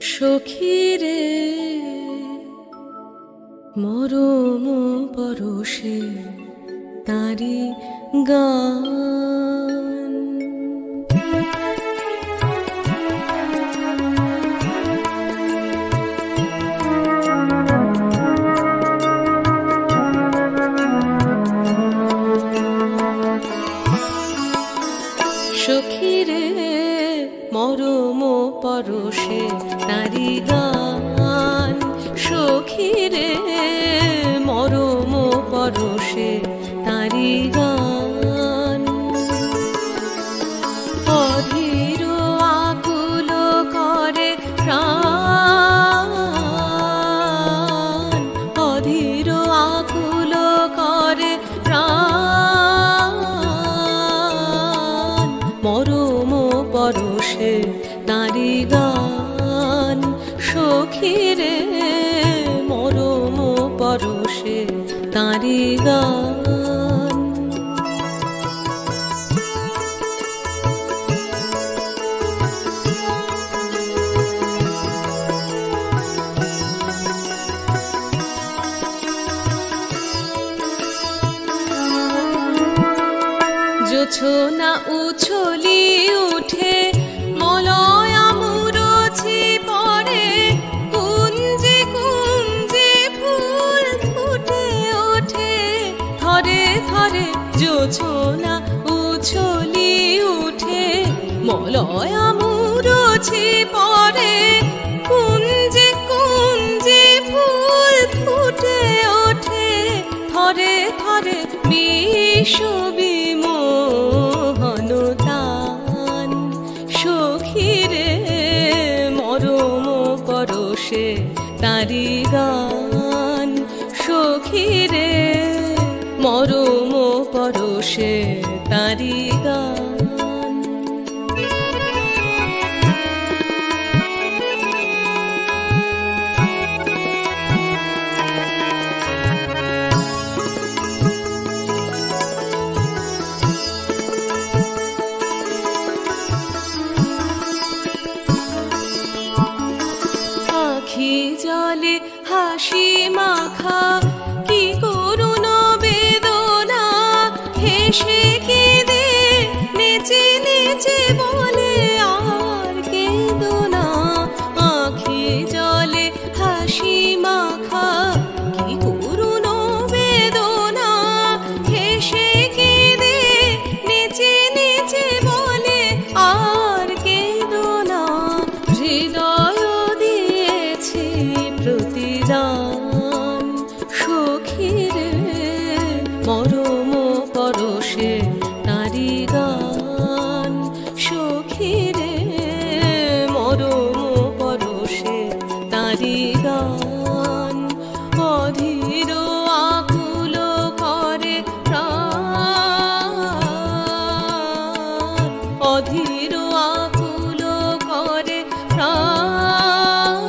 সখীরে মরম পরশে তারি গান। সখীরে মরম পরশে তারি গান। সখীরে মরম পরশে তারি গান। অধীর আকুল করে প্রাণ, অধীর আকুল করে প্রাণ। মরম পরশে তারি গান। সখীরে মরম পরশে তারি গান। জোছনা উছলি উঠে মলয়া মুরছি পড়ে। কুঞ্জে কুঞ্জে ফুল ফুটে ওঠে ধরে ধরে। জোছনা উছলি উঠে মলয়া মুরছি পড়ে। কুঞ্জে কুঞ্জে ফুল ফুটে ওঠে ধরে ধরে। বিশ্ববিমোহন তান। সখীরে মরম পরশে তারি গান। সখীরে মরম পরশে তারি গান। আখি জলে হাসি মাখা কি করুণ বেদনা। হেসে কেঁদে নেচে নেচে বলে আর কেঁদো না। আখি জলে হাসি মাখা কি করুণ বেদনা। হেসে কেঁদে নেচে নেচে বলে আর কেঁদো না। হৃদয় প্রতিদান। সখীরে মরম পরশে তারি গান। সখীরে মরম পরশে তারি গান। অধীর আকুল করে প্রাণ, অধীর আকুল করে প্রাণ।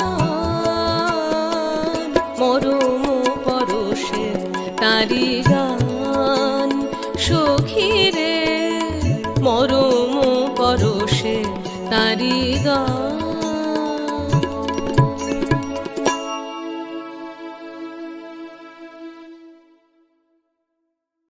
মরম পরশে তারি গান। সখীরে মরম পরশে তারি গান।